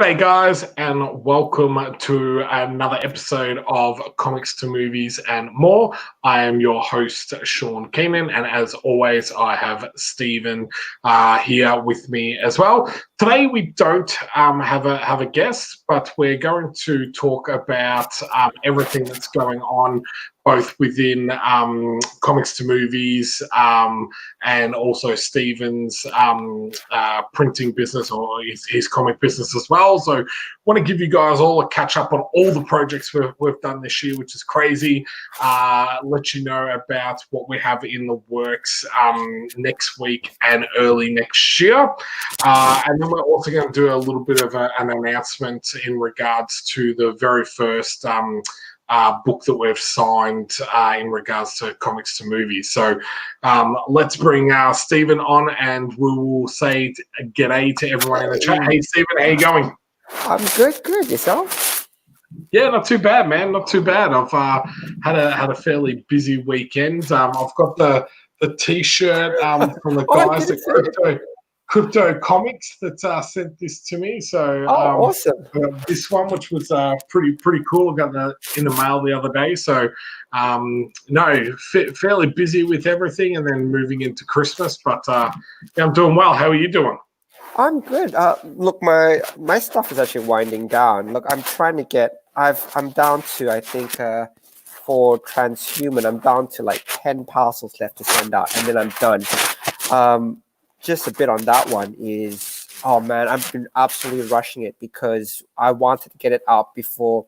G'day, guys, and welcome to another episode of Comics to Movies and More. I am your host, Sean Keenan, and as always, I have Stephen here with me as well. Today, we don't have a guest, but we're going to talk about everything that's going on both within Comics to Movies and also Stephen's printing business or his comic business as well. So want to give you guys all a catch up on all the projects we've done this year, which is crazy. Let you know about what we have in the works next week and early next year. And then we're also going to do a little bit of an announcement in regards to the very first book that we've signed in regards to Comics to Movies. So let's bring Stephen on and we will say g'day to everyone in the chat. Hey, Stephen, how you going? I'm good. Yourself? Yeah, not too bad, man. Not too bad. I've had a fairly busy weekend. I've got the T-shirt from the guys at Crypto Comics that sent this to me. So awesome! This one, which was pretty cool, I got that in the mail the other day. So fairly busy with everything, and then moving into Christmas. But yeah, I'm doing well. How are you doing? I'm good. Look, my stuff is actually winding down. Look, I'm trying to get. I'm down to, I think, for Transhuman, I'm down to like 10 parcels left to send out, and then I'm done. Just a bit on that one is, oh man, I've been absolutely rushing it because I wanted to get it out before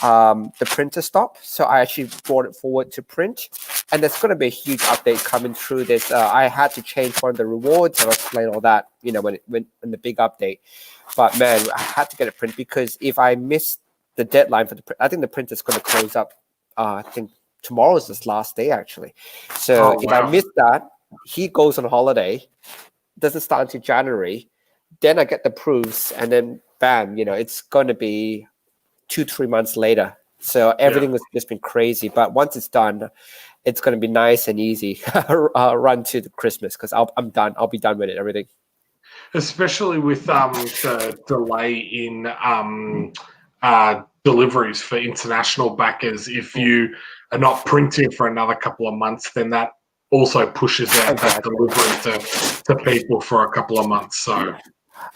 the printer stopped. So I actually brought it forward to print, and there's going to be a huge update coming through this. I had to change one of the rewards. I'll explain all that, when the big update. But man, I had to get it print because if I miss the deadline for the print, I think the printer's going to close up. I think tomorrow is his last day actually. So if I miss that, he goes on holiday, doesn't start until January, then I get the proofs, and then bam, it's going to be 2-3 months later. So everything has just been crazy. But once it's done, it's going to be nice and easy run to the Christmas because I'm done. I'll be done with it, everything. Especially with the delay in deliveries for international backers. If you are not printing for another couple of months, then that also pushes out that delivery to people for a couple of months. So,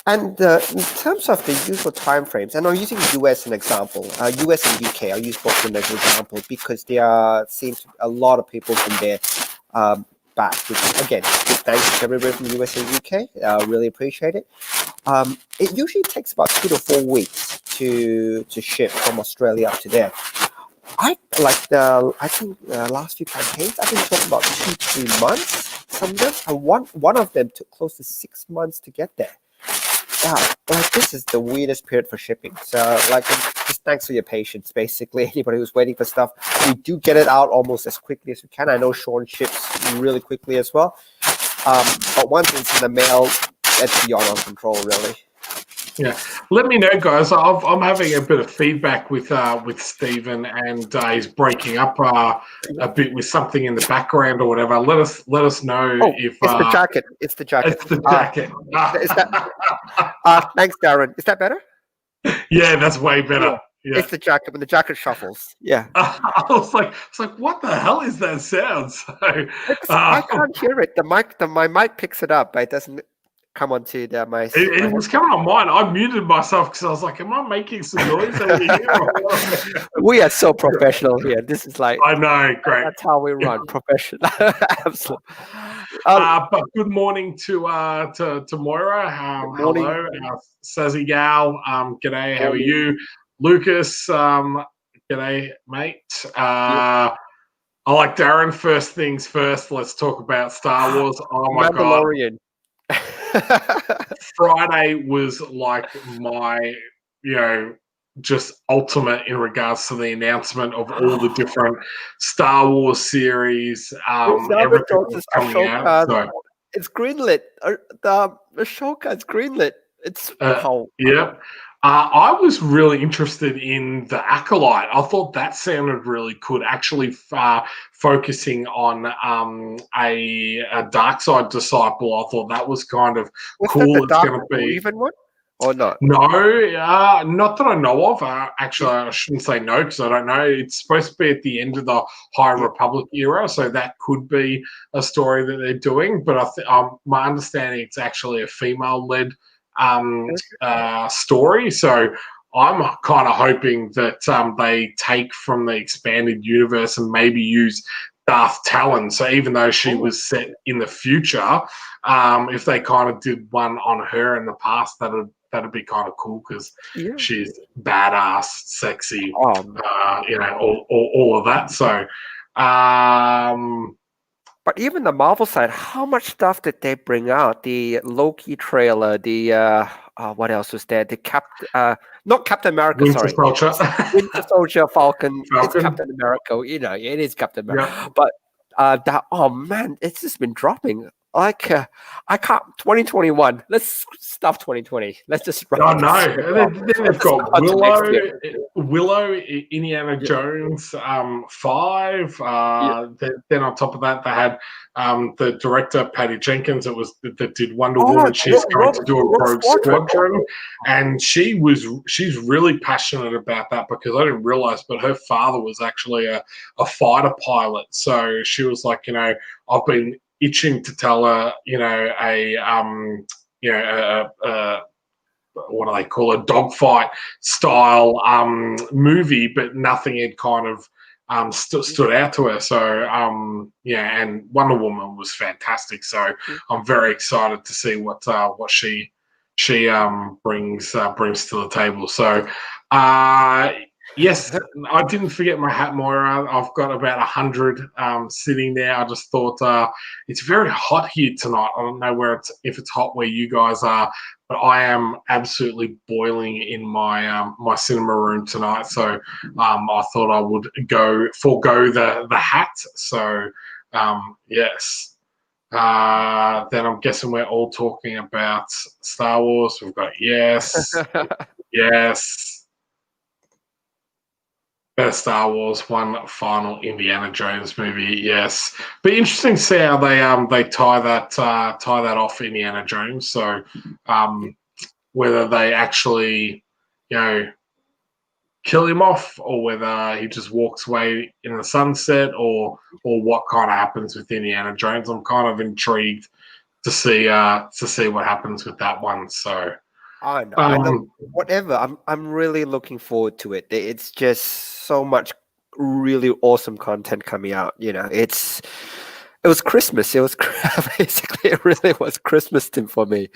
and in terms of the usual time frames, and I'm using US as an example, US and UK, I'll use both of them as an example because there seems a lot of people from there back, which again, thanks to everybody from US and UK. I really appreciate it. It usually takes about 2 to 4 weeks to ship from Australia up to there. I think the last few campaigns I've been talking about 2-3 months. Some of them, and one of them took close to 6 months to get there. This is the weirdest period for shipping. So just thanks for your patience. Basically, anybody who's waiting for stuff, we do get it out almost as quickly as we can. I know Sean ships really quickly as well. But once it's in the mail, it's beyond our control, really. Yeah, let me know, guys. I'm having a bit of feedback with Stephen, and he's breaking up a bit with something in the background or whatever. Let us know if it's the jacket. It's the jacket. It's the jacket. Is that? Thanks, Darren. Is that better? Yeah, that's way better. Yeah. It's the jacket when the jacket shuffles. Yeah. I was like, what the hell is that sound? So, I can't hear it. My mic picks it up, but it doesn't come onto my. It was coming on mine. I muted myself because I was like, "Am I making some noise over here?" We are so professional here. This is like I know, great. That's how we run, professional. Absolutely. But good morning to Moira. Hello, Sazzy Gal. G'day. How are you, Lucas? G'day, mate. I like Darren. First things first. Let's talk about Star Wars. Oh my Mandalorian. God. Friday was like my, just ultimate in regards to the announcement of all the different Star Wars series. Everything that's coming out. So. It's greenlit. The Ashoka's greenlit. It's yeah. I was really interested in the Acolyte. I thought that sounded really good. Actually, focusing on a dark side disciple, I thought that was kind of cool. It's going to be even one. or not? No, not that I know of. Actually, I shouldn't say no because I don't know. It's supposed to be at the end of the High Yeah. Republic era, so that could be a story that they're doing. But my understanding, it's actually a female-led story. So I'm kind of hoping that they take from the expanded universe and maybe use Darth Talon. So even though she was set in the future, if they kind of did one on her in the past, that'd be kind of cool because she's badass, sexy, all of that. So, but even the Marvel side, how much stuff did they bring out? The Loki trailer, the what else was there? The not Captain America, Winter Soldier. Winter Soldier, Falcon. It's Captain America. You know, it is Captain America. Yep. But man, it's just been dropping. Like I can't. 2021. Let's stop 2020. Let's just. Oh no! Then they've got Willow, Indiana Jones 5. Then on top of that, they had the director Patty Jenkins. That did Wonder Woman. She's going to do a Rogue Squadron, and she's really passionate about that because I didn't realize, but her father was actually a fighter pilot. So she was like, I've been itching to tell her, what do they call a dogfight style movie, but nothing had kind of stood out to her. So and Wonder Woman was fantastic. So I'm very excited to see what she brings to the table. So yes, I didn't forget my hat, Moira. I've got about 100 sitting there. I just thought it's very hot here tonight. I don't know if it's hot where you guys are, but I am absolutely boiling in my my cinema room tonight. So I thought I would forego the hat. So yes. Then I'm guessing we're all talking about Star Wars. We've got yes. Best Star Wars, one final Indiana Jones movie, yes. But interesting to see how they tie that off Indiana Jones. So whether they actually, kill him off, or whether he just walks away in the sunset, or what kind of happens with Indiana Jones. I'm kind of intrigued to see what happens with that one. So. I know. Whatever. I'm really looking forward to it. It's just so much really awesome content coming out. It was Christmas. It was basically it really was Christmas for me.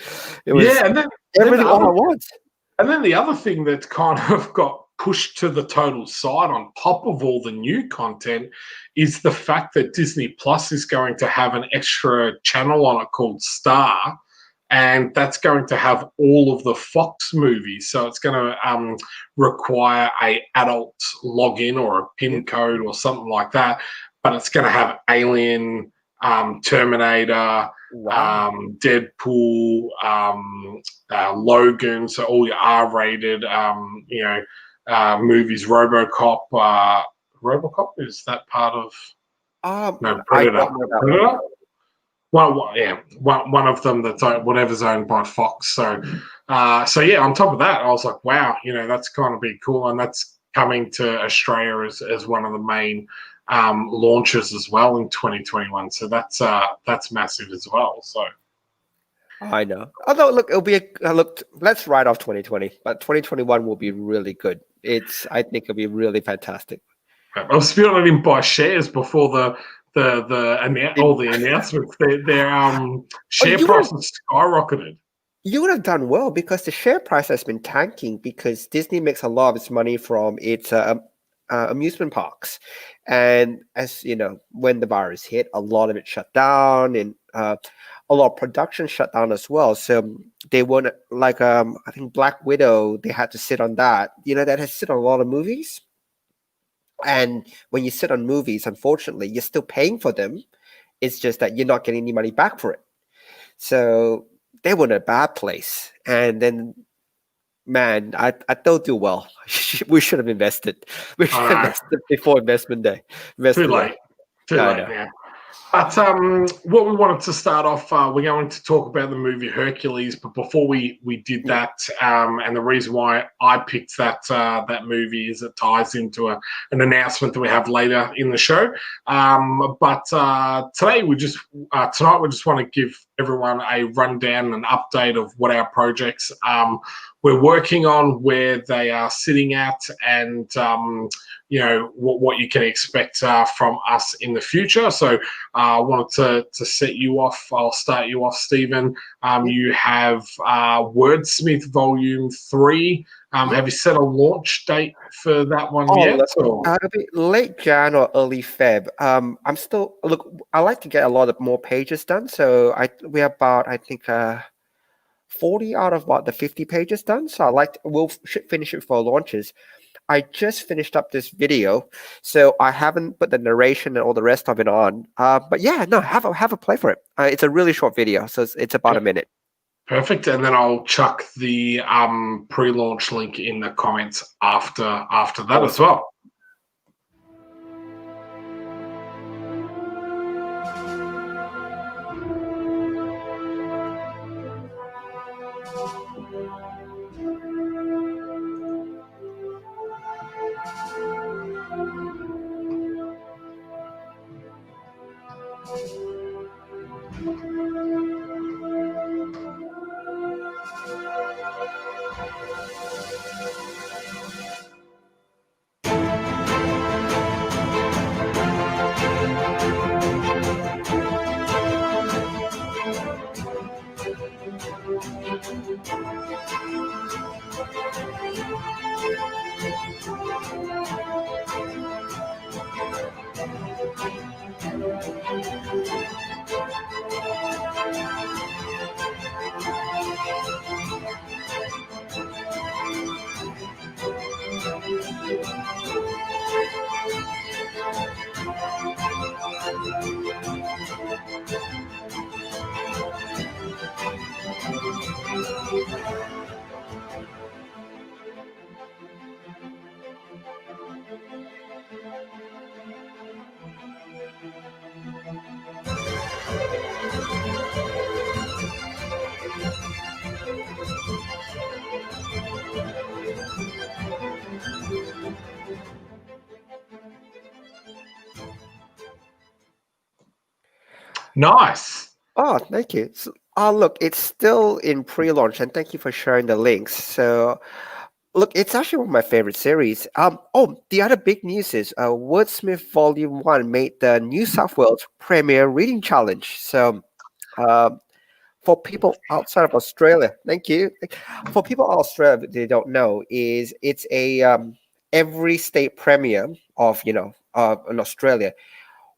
It was and then everything all at once. And then the other thing that kind of got pushed to the total side on top of all the new content is the fact that Disney Plus is going to have an extra channel on it called Star. And that's going to have all of the Fox movies. So it's going to require an adult login or a PIN code or something like that. But it's going to have Alien, Terminator, Deadpool, Logan. So all your R-rated, movies. RoboCop. RoboCop, is that part of? No, Predator. Predator? One of them that's whatever's owned by Fox. So yeah, on top of that, I was like, wow, that's kind of be cool, and that's coming to Australia as one of the main launches as well in 2021. So that's massive as well. So I know. Although, look, it'll be let's write off 2020, but 2021 will be really good. I think it'll be really fantastic. I was feeling I didn't buy shares before all the announcements. Their share price has skyrocketed. You would have done well because the share price has been tanking because Disney makes a lot of its money from its amusement parks, and as you know, when the virus hit, a lot of it shut down, and a lot of production shut down as well. So they weren't like I think Black Widow. They had to sit on that. That has sit on a lot of movies. And when you sit on movies, unfortunately, you're still paying for them. It's just that you're not getting any money back for it. So they were in a bad place. And then, man, I don't do well. We should have invested. We should have invested before investment day. Too late now. But what we wanted to start off, we're going to talk about the movie Hercules. But before we did Yeah. that, and the reason why I picked that movie is it ties into an announcement that we have later in the show. But tonight we just want to give everyone a rundown and update of what our projects we're working on, where they are sitting at, and what you can expect from us in the future. So I wanted to set you off. I'll start you off, Stephen. Yeah. You have Wordsmith Volume 3. Yeah. Have you set a launch date for that one Oh, yet? look, it'll be late Jan or early Feb. I'm still look. I like to get a lot of more pages done, so we're about I think 40 out of about the 50 pages done. So we'll should finish it before launches. I just finished up this video, so I haven't put the narration and all the rest of it on. But yeah, no, have a play for it. It's a really short video, so it's about a minute. Perfect. And then I'll chuck the pre-launch link in the comments after that as well. Nice. Oh, thank you. So, look, it's still in pre-launch, and thank you for sharing the links. So, look, it's actually one of my favorite series. The other big news is Wordsmith Volume 1 made the New South Wales Premier Reading Challenge. So, for people outside of Australia, thank you. For people outside Australia that they don't know, it's a every state premier of in Australia.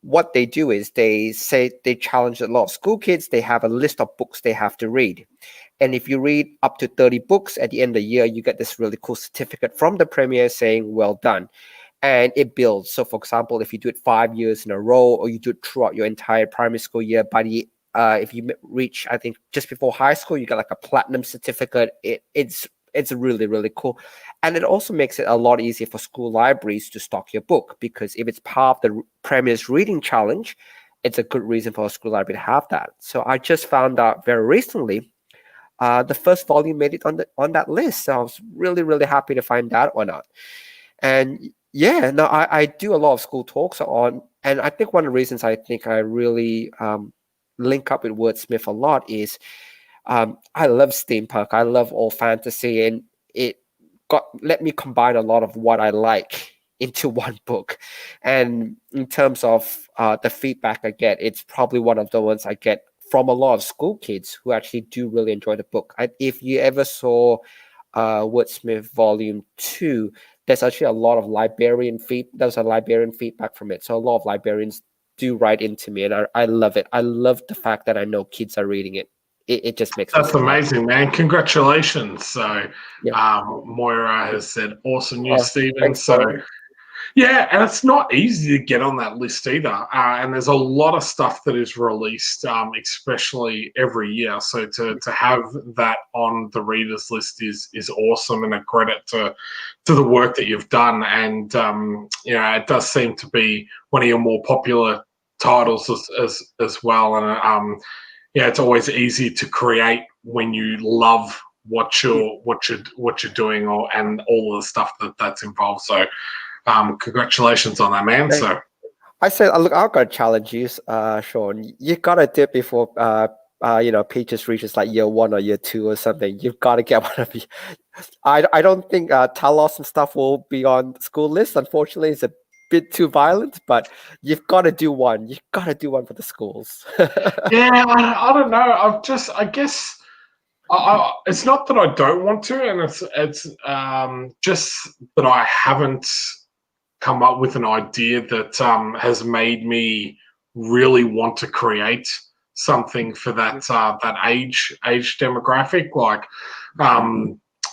What they do is they say they challenge a lot of school kids. They have a list of books they have to read. And if you read up to 30 books at the end of the year, you get this really cool certificate from the premier saying, well done. And it builds. So, for example, if you do it 5 years in a row, or you do it throughout your entire primary school year, by the if you reach, I think, just before high school, you get like a platinum certificate. It's really, really cool. And it also makes it a lot easier for school libraries to stock your book, because if it's part of the Premier's Reading Challenge, it's a good reason for a school library to have that. So I just found out very recently the first volume made it on that list. So I was really, really happy to find that one out. And yeah, no, I do a lot of school talks on, and I think one of the reasons I think I really link up with Wordsmith a lot is I love steampunk. I love all fantasy, and it let me combine a lot of what I like into one book. And in terms of the feedback I get, it's probably one of the ones I get from a lot of school kids who actually do really enjoy the book. If you ever saw Wordsmith Volume 2, there's actually a lot of there's a librarian feedback from it. So a lot of librarians do write into me, and I love it. I love the fact that I know kids are reading it. It just makes That's me so amazing, man. Congratulations. So yeah. Moira has said, awesome news, Stephen. Thanks, So Lauren. yeah, and it's not easy to get on that list either. And there's a lot of stuff that is released, especially every year. So to have that on the readers list is awesome, and a credit to the work that you've done. And it does seem to be one of your more popular titles as well, and yeah, it's always easy to create when you love what you're doing, and all of the stuff that's involved. So, congratulations on that, man. Thank So, I said, look, I've got to challenge you, Sean. You got to do it before, Peaches reaches like year 1 or year 2 or something. You've got to get one of you. I don't think Talos and stuff will be on school list. Unfortunately, it's a bit too violent, but you've got to do one. You've got to do one for the schools. yeah, I don't know. I guess. It's not that I don't want to, and it's just that I haven't come up with an idea that has made me really want to create something for that age demographic. Like,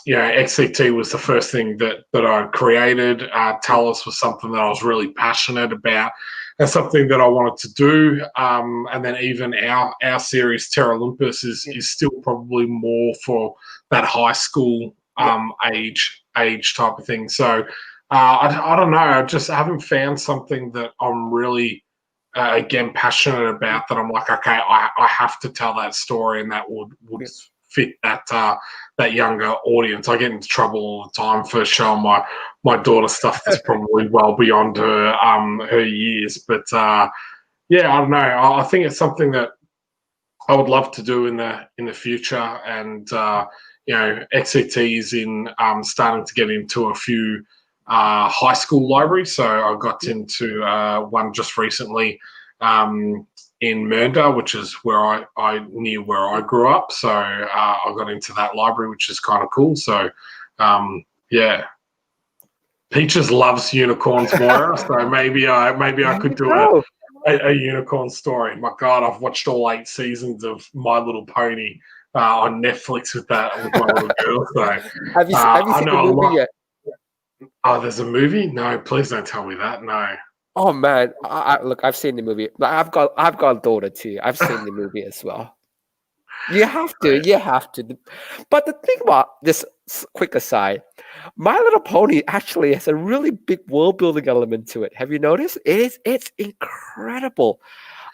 XCT was the first thing that I created. Talos was something that I was really passionate about, and something that I wanted to do. And then even our series Terra Olympus is still probably more for that high school age type of thing. So I don't know. I just haven't found something that I'm really again passionate about, that I'm like, okay, I have to tell that story, and that would fit that younger audience. I get into trouble all the time for showing my daughter stuff that's probably well beyond her years. But yeah, I don't know. I think it's something that I would love to do in the future. And XCT is in starting to get into a few high school libraries. So I got into one just recently in Mernda, which is where I near where I grew up. So I got into that library, which is kind of cool. So yeah. Peaches loves unicorns, Moira. So maybe I could do a unicorn story. My God, I've watched all 8 seasons of My Little Pony on Netflix with my little girl. So Have you seen the movie yet? Oh, there's a movie? No, please don't tell me that. No. Oh man, look, I've seen the movie. I've got a daughter too. I've seen the movie as well. You have to, Right. you have to. But the thing about this, quick aside, My Little Pony actually has a really big world building element to it. Have you noticed? It's incredible.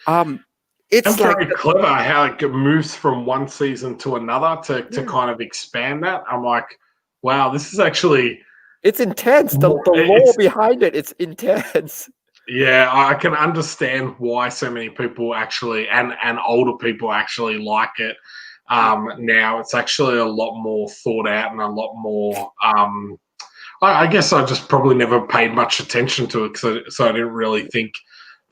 It's And like very clever how it moves from one season to another to yeah, kind of expand that. I'm like, wow, this is actually it's intense. The lore it's behind it's intense. yeah, I can understand why so many people actually and older people actually like it. Now it's actually a lot more thought out and a lot more. I guess I just probably never paid much attention to it, so I didn't really think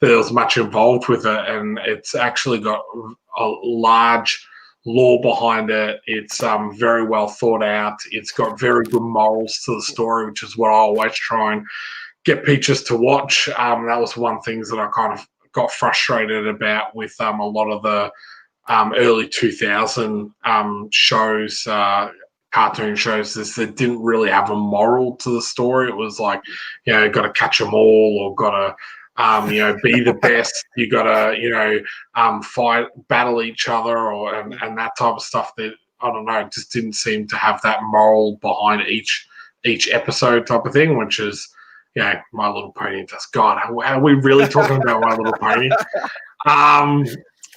that there was much involved with it, and it's actually got a large lore behind it. It's very well thought out. It's got very good morals to the story, which is what I always try and get Peaches to watch. That was one thing that I kind of got frustrated about with a lot of the early 2000 shows, cartoon shows, is that didn't really have a moral to the story. It was like, got to catch them all, or got to be the best. You got to, fight, battle each other, and that type of stuff. That I don't know, just didn't seem to have that moral behind each episode type of thing, which is, My Little Pony does. God, are we really talking about My Little Pony?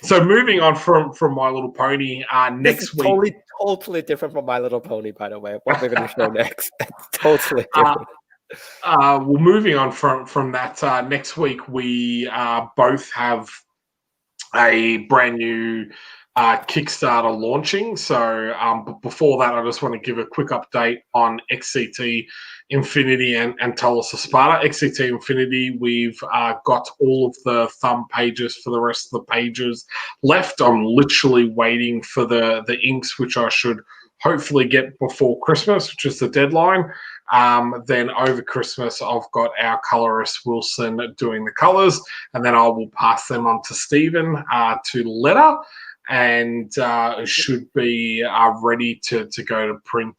So moving on from My Little Pony, This is next week. totally different from My Little Pony, by the way. What we're going to show next, totally uh, different. well, moving on from that, next week we both have a brand new Kickstarter launching. So, but before that, I just want to give a quick update on XCT Infinity and Talos of Sparta. XCT Infinity, we've got all of the thumb pages for the rest of the pages left. I'm literally waiting for the inks, which I should hopefully get before Christmas, which is the deadline. Then over Christmas, I've got our colorist Wilson doing the colors, and then I will pass them on to Stephen to letter. and should be ready to go to print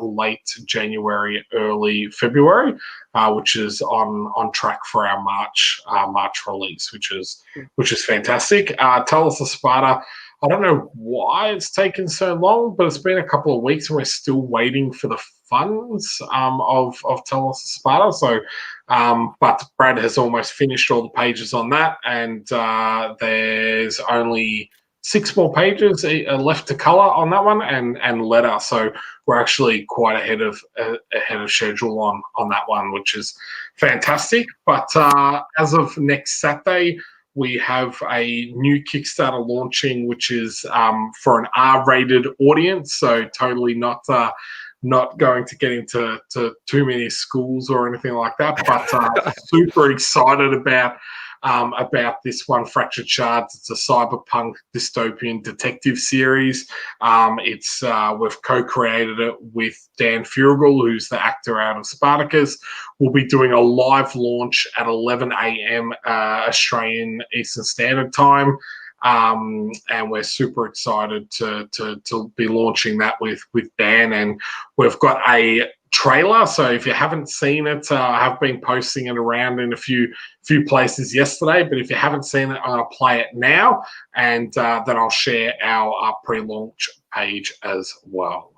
late January, early February, which is on track for our March release, which is fantastic. Tell Us the Sparta. I don't know why it's taken so long, but it's been a couple of weeks and we're still waiting for the funds of Tell Us the Sparta. So, but Brad has almost finished all the pages on that, and there's only 6 more pages left to color on that one, and letter. So we're actually quite ahead of schedule on that one, which is fantastic. But as of next Saturday, we have a new Kickstarter launching, which is for an R-rated audience, so totally not going to get into too many schools or anything like that. But super excited about this one, Fractured Shards. It's a cyberpunk dystopian detective series. We've co-created it with Dan Furigel, who's the actor out of Spartacus. We'll be doing a live launch at 11 a.m. Australian Eastern Standard Time. And we're super excited to be launching that with Dan. And we've got a trailer, so if you haven't seen it, I have been posting it around in a few places yesterday, but if you haven't seen it, I'm going to play it now, and then I'll share our pre-launch page as well.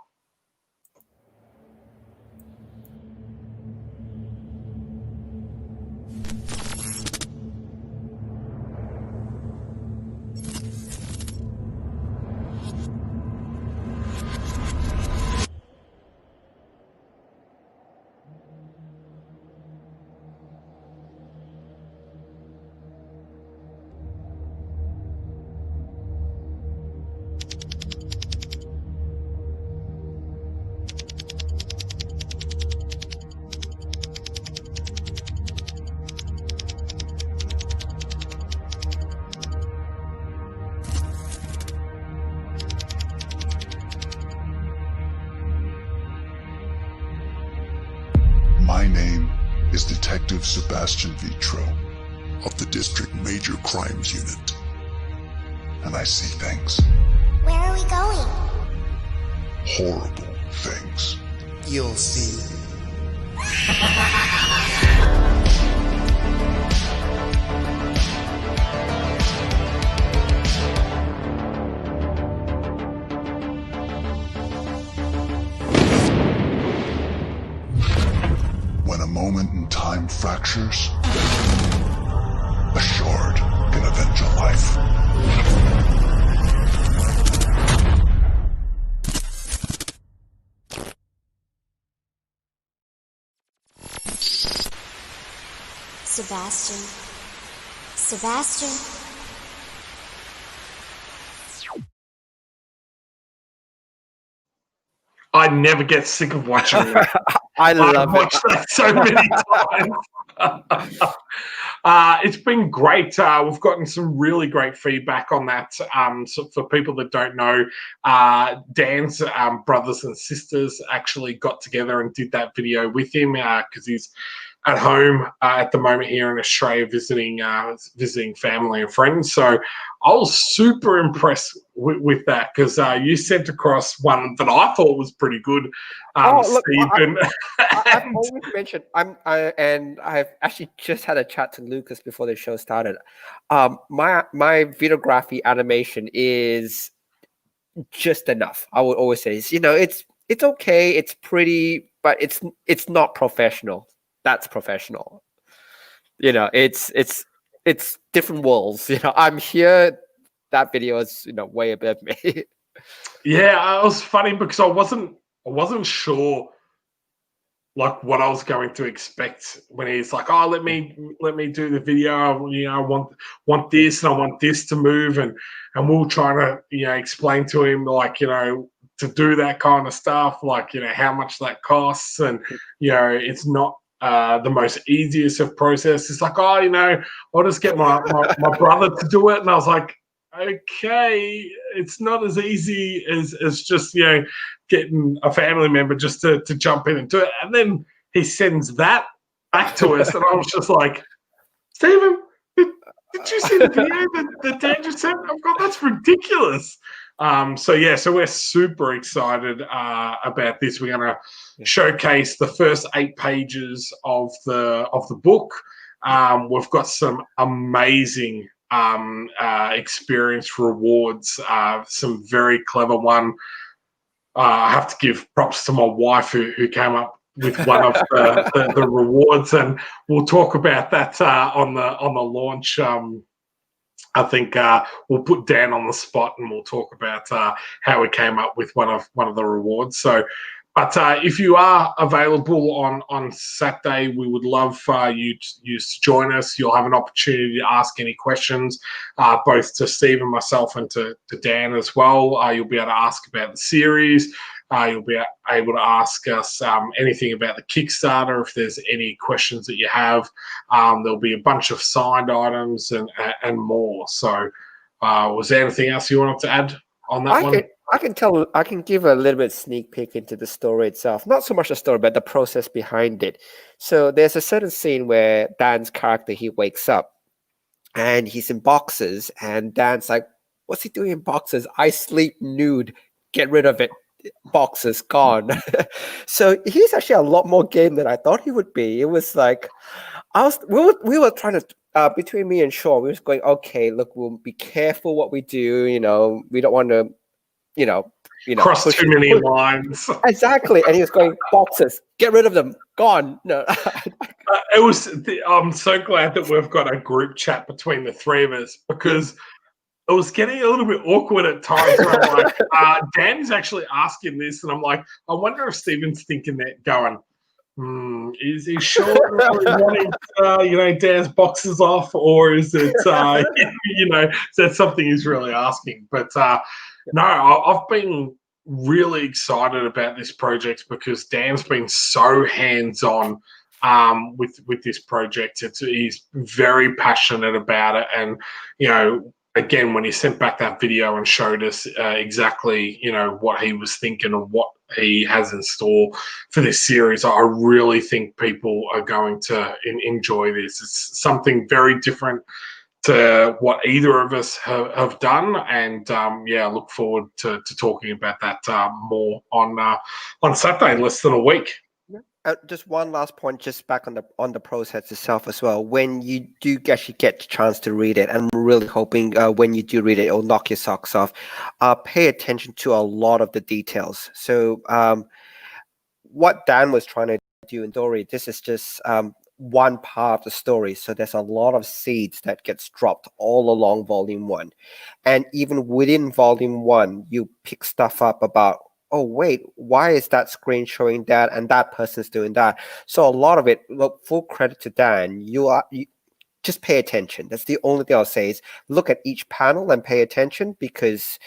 My name is Detective Sebastian Vitro of the District Major Crimes Unit, and I see things. Where are we going? Horrible things. You'll see. When a moment in time fractures, a shard can avenge a life. Sebastian. I never get sick of watching it. I've watched that so many times. It's been great. We've gotten some really great feedback on that. So for people that don't know, Dan's brothers and sisters actually got together and did that video with him because he's at home at the moment here in Australia visiting family and friends. So I was super impressed with that because you sent across one that I thought was pretty good, Stephen. I've always mentioned and I've actually just had a chat to Lucas before the show started. My videography animation is just enough. I would always say, it's okay, it's pretty, but it's not professional. That's professional. It's different worlds. I'm here. That video is way above me. Yeah, it was funny because I wasn't sure like what I was going to expect when he's like, "Oh, let me do the video. I want this and I want this to move," and we'll try to explain to him like to do that kind of stuff, like how much that costs, and it's not the most easiest of process. It's like, I'll just get my brother to do it, and I was like, okay, it's not as easy as just getting a family member just to jump in and do it. And then he sends that back to us, and I was just like, Stephen, Did you see the video that Dan just sent? I've got that's ridiculous. So we're super excited about this. We're going to showcase the first 8 pages of the book. We've got some amazing experience rewards. Some very clever one. I have to give props to my wife who came up with one of the rewards, and we'll talk about that on the launch. I think we'll put Dan on the spot and we'll talk about how we came up with one of the rewards. So, but if you are available on Saturday, we would love you to join us. You'll have an opportunity to ask any questions, both to Steve and myself and to Dan as well. You'll be able to ask about the series. You'll be able to ask us anything about the Kickstarter if there's any questions that you have. There'll be a bunch of signed items and more. So was there anything else you wanted to add on that one? I can give a little bit sneak peek into the story itself. Not so much the story, but the process behind it. So there's a certain scene where Dan's character, he wakes up and he's in boxers, and Dan's like, what's he doing in boxers? I sleep nude. Get rid of it. Boxers gone. So he's actually a lot more game than I thought he would be. It was like we were trying to between me and Sean, we was going, okay, look, we'll be careful what we do, we don't want to cross too many lines. Exactly. And he was going, boxers, get rid of them, gone. No. I'm so glad that we've got a group chat between the three of us, because it was getting a little bit awkward at times where I'm like, Dan's actually asking this, and I'm like, I wonder if Stephen's thinking that, going, is he sure really wanting, Dan's boxes off, or is it, is that something he's really asking? But no, I've been really excited about this project because Dan's been so hands-on with this project. He's very passionate about it, and again, when he sent back that video and showed us exactly, what he was thinking and what he has in store for this series, I really think people are going to enjoy this. It's something very different to what either of us have done, and I look forward to talking about that more on Saturday, less than a week. Just one last point, just back on the process itself as well. When you do actually get the chance to read it, I'm really hoping when you do read it, it'll knock your socks off. Pay attention to a lot of the details. So what Dan was trying to do in Dory, this is just one part of the story. So there's a lot of seeds that gets dropped all along Volume 1. And even within Volume 1, you pick stuff up about, oh, wait, why is that screen showing that and that person's doing that? So a lot of it, look, full credit to Dan, you just pay attention. That's the only thing I'll say is look at each panel and pay attention, because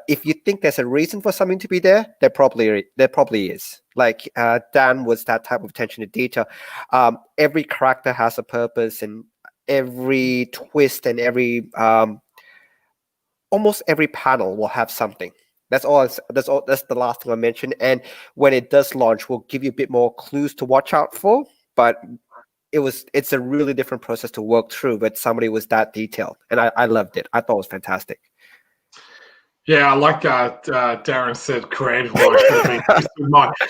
if you think there's a reason for something to be there, there probably is. Like Dan was that type of attention to detail. Every character has a purpose, and every twist and every almost every panel will have something. That's all. That's the last thing I mentioned. And when it does launch, we'll give you a bit more clues to watch out for. But it's a really different process to work through. But somebody was that detailed, and I loved it. I thought it was fantastic. Yeah, I like Darren said, creative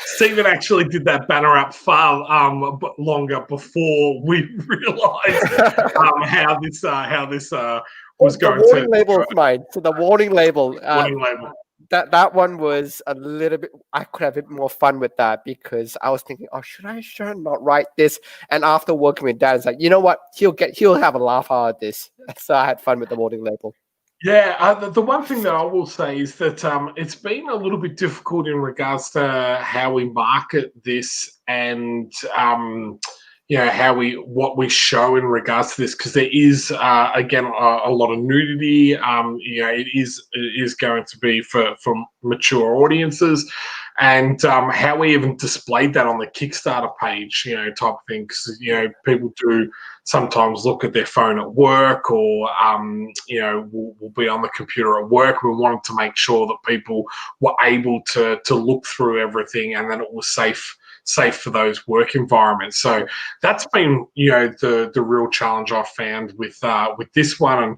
Stephen actually did that banner up far longer before we realised how this was going to. The warning label is mine. So the warning label. Warning label. That one was a little bit. I could have a bit more fun with that, because I was thinking, oh, should I not write this? And after working with Dan, it's like, you know what? He'll have a laugh out of this. So I had fun with the warning label. Yeah, the one thing that I will say is that it's been a little bit difficult in regards to how we market this and what we show in regards to this, because there is again a lot of nudity. It is going to be for mature audiences, and how we even displayed that on the Kickstarter page, type of thing, because people do sometimes look at their phone at work, or will be on the computer at work. We wanted to make sure that people were able to look through everything, and then it was safe safe for those work environments. So that's been, the real challenge I've found with this one. And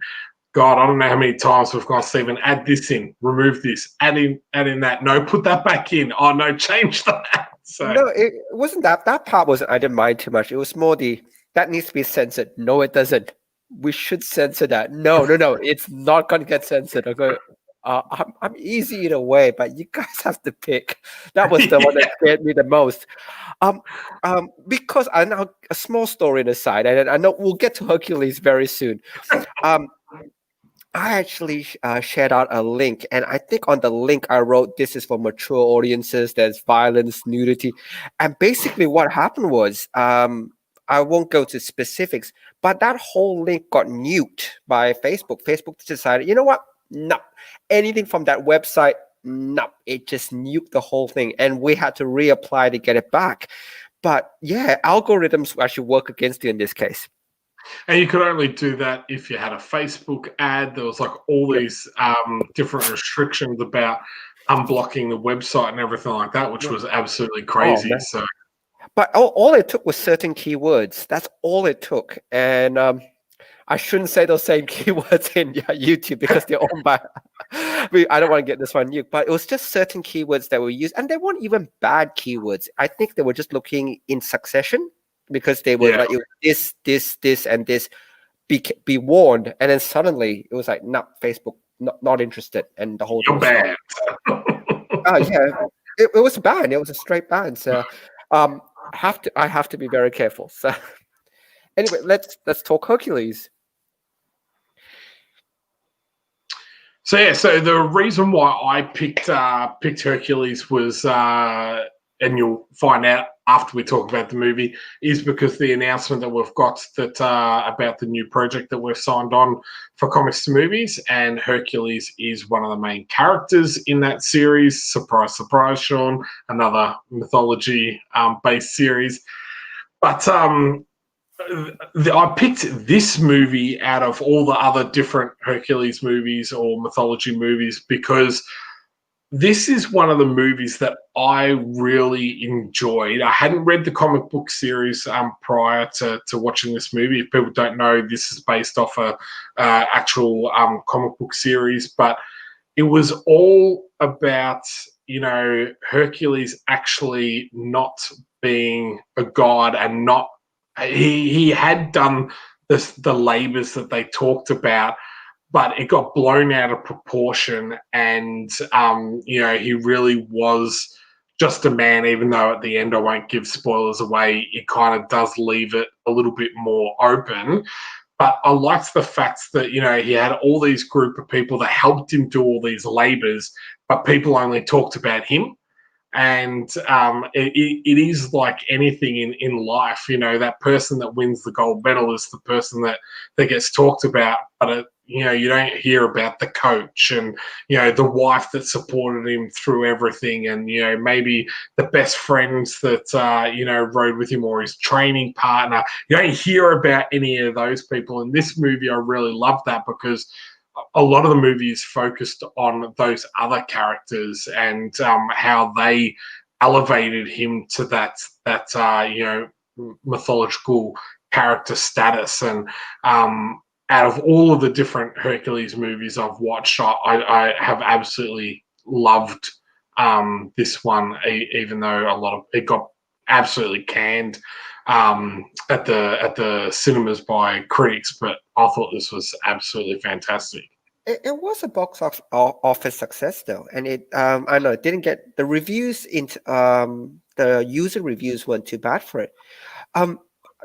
God, I don't know how many times we've gone, Stephen, add this in, remove this, add in that. No, put that back in. Oh no, change that. So No, it wasn't that. That part wasn't. I didn't mind too much. It was more that needs to be censored. No, it doesn't. We should censor that. No, it's not going to get censored. I go. I'm easy in a way, but you guys have to pick. That was the one that scared me the most. Because I know a small story on the side, and I know we'll get to Hercules very soon. I actually shared out a link, and I think on the link I wrote, "This is for mature audiences. There's violence, nudity," and basically what happened was, I won't go to specifics, but that whole link got nuked by Facebook. Facebook decided, you know what? No, anything from that website, no, it just nuked the whole thing, and we had to reapply to get it back. But yeah, algorithms actually work against you in this case. And you could only do that if you had a Facebook ad. There was like all these different restrictions about unblocking the website and everything like that, which was absolutely crazy. Man. So, but all it took was certain keywords. That's all it took. And I shouldn't say those same keywords in YouTube because they're owned by. I don't want to get this one nuked, but it was just certain keywords that were used, and they weren't even bad keywords. I think they were just looking in succession, because they were like, this, and this. Be warned, and then suddenly it was like, no, Facebook not interested, and the whole thing bad. It was banned. It was a straight ban. So, I have to be very careful. So, anyway, let's talk Hercules. So the reason why I picked Hercules was, and you'll find out after we talk about the movie, is because the announcement that we've got that about the new project that we've signed on for Comics to Movies, and Hercules is one of the main characters in that series. Surprise, surprise, Sean! Another mythology based series, but I picked this movie out of all the other different Hercules movies or mythology movies because this is one of the movies that I really enjoyed. I hadn't read the comic book series prior to watching this movie. If people don't know, this is based off a actual comic book series, but it was all about, Hercules actually not being a god and not he had done the labors that they talked about, but it got blown out of proportion, and he really was just a man, even though at the end, I won't give spoilers away, it kind of does leave it a little bit more open. But I liked the fact that, he had all these group of people that helped him do all these labors, but people only talked about him. And it is like anything in life, that person that wins the gold medal is the person that gets talked about, but you don't hear about the coach and the wife that supported him through everything, and maybe the best friends that rode with him, or his training partner. You don't hear about any of those people. In this movie, I really love that, because a lot of the movie is focused on those other characters and how they elevated him to that mythological character status. And out of all of the different Hercules movies I've watched, I have absolutely loved this one, even though a lot of it got absolutely canned at the cinemas by critics, but I thought this was absolutely fantastic. It was a box office success though, and I know it didn't get the reviews into the user reviews weren't too bad for it.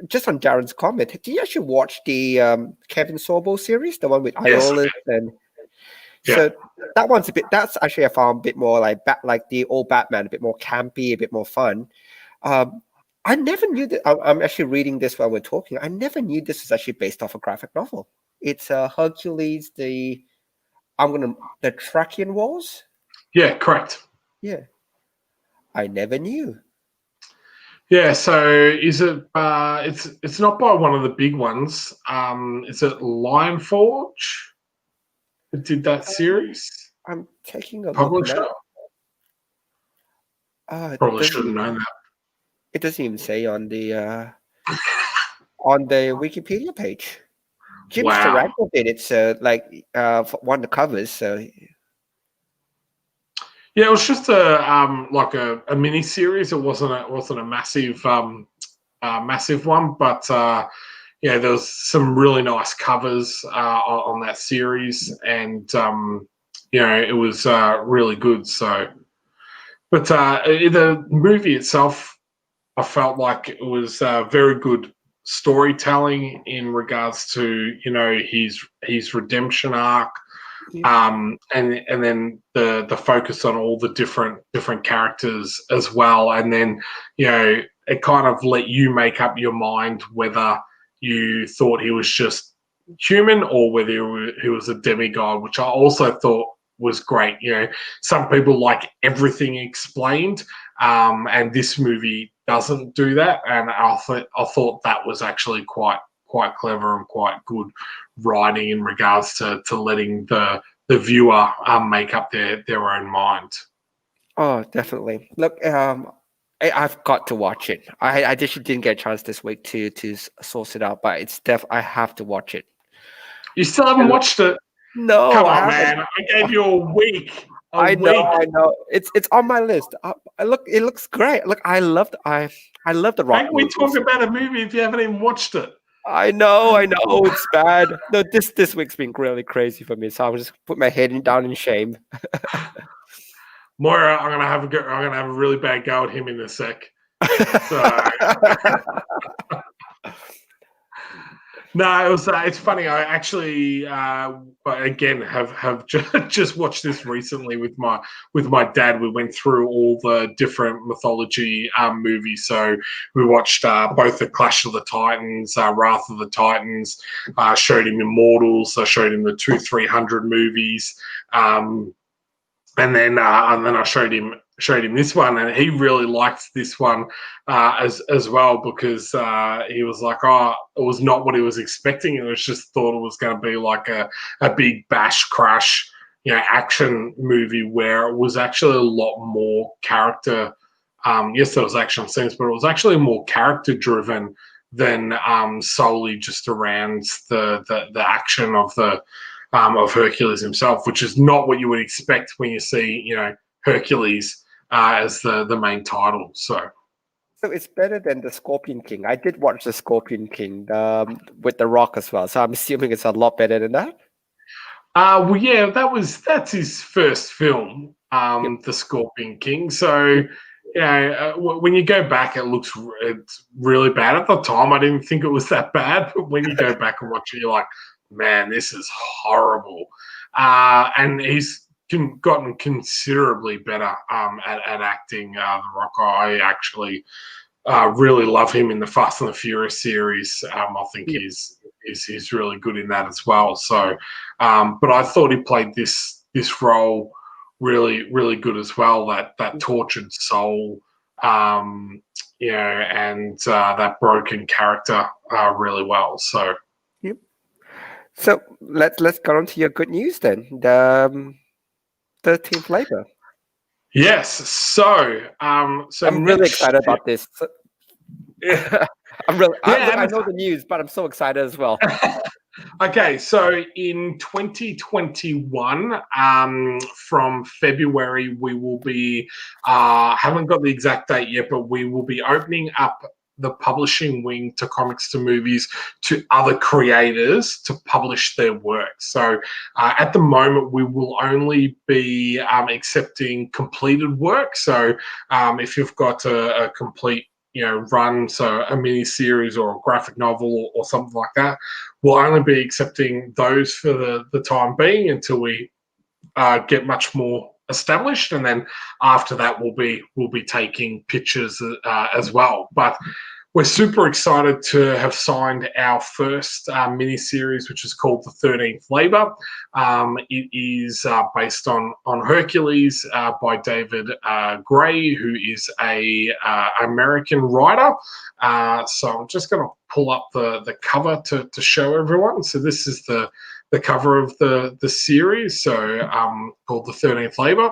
Just on Darren's comment, did you actually watch the Kevin Sorbo series, the one with Iolus? And so that one's that's actually I found a bit more like the old Batman, a bit more campy, a bit more fun. I never knew that. I'm actually reading this while we're talking. I never knew this was actually based off a graphic novel. It's Hercules, the Trachean Wars. Yeah, correct. Yeah, I never knew. Yeah, so is it? It's not by one of the big ones. Is it Lion Forge that did that series? I'm taking a publisher. look now. Probably should have known that. It doesn't even say on the Wikipedia page. Jim Wow. Steranko did it, so like for one of the covers. So Yeah, it was just a mini series. It wasn't a massive one, but yeah, there was some really nice covers on that series, and it was really good. So, but the movie itself, I felt like it was very good storytelling in regards to his redemption arc, yeah. and then the focus on all the different characters as well, and then it kind of let you make up your mind whether you thought he was just human or whether he was a demigod, which I also thought was great. Some people like everything explained, and this movie doesn't do that, and I thought that was actually quite clever and quite good writing in regards to letting the viewer make up their own mind. Oh, definitely. Look, I've got to watch it. I just didn't get a chance this week to source it out, but I have to watch it. You still haven't watched it? No, Come I on, haven't. man! I gave you a week. I know. It's on my list. It looks great. Look, I love the How rock can we talk movies. about a movie if you haven't even watched it? I know, it's bad. No, this week's been really crazy for me, so I'll just put my head down in shame. Moira, I'm gonna have a really bad go at him in a sec. So no, it's funny. I actually again have just watched this recently with my dad. We went through all the different mythology movies. So we watched both the Clash of the Titans, Wrath of the Titans. Showed him Immortals. I showed him the 200-300 movies. And then I showed him this one, and he really liked this one as well, because he was like, oh, it was not what he was expecting. It was just thought it was going to be like a big bash crash, action movie, where it was actually a lot more character. Yes, there was action scenes, but it was actually more character driven than solely just around the action of Hercules himself, which is not what you would expect when you see, Hercules as the main title. So it's better than the Scorpion King. I did watch the Scorpion King with The Rock as well, so I'm assuming it's a lot better than that. well, yeah, that's his first film, Yep. The Scorpion King. So when you go back, it's really bad. At the time, I didn't think it was that bad, but when you go back and watch it, you're like, man, this is horrible. And he's gotten considerably better at acting. The Rock, I actually really love him in the Fast and the Furious series. I think he's really good in that as well. So, but I thought he played this role really, really good as well. That tortured soul, and that broken character really well. So. Yep. So let's go on to your good news then. The 13th Labor. Yes. So I'm really excited about this. Yeah. I know the news, but I'm so excited as well. Okay, so in 2021, from February, we will be, haven't got the exact date yet, but we will be opening up the publishing wing to Comics2Movies to other creators to publish their work. So at the moment, we will only be accepting completed work. So if you've got a complete run, so a mini series or a graphic novel or something like that, we'll only be accepting those for the time being until we get much more established, and then after that we'll be taking pictures as well. But we're super excited to have signed our first mini series, which is called The 13th Labor. It is based on Hercules by David Gray, who is a American writer. So I'm just going to pull up the cover to show everyone. So this is the cover of the series, so called The 13th Labor.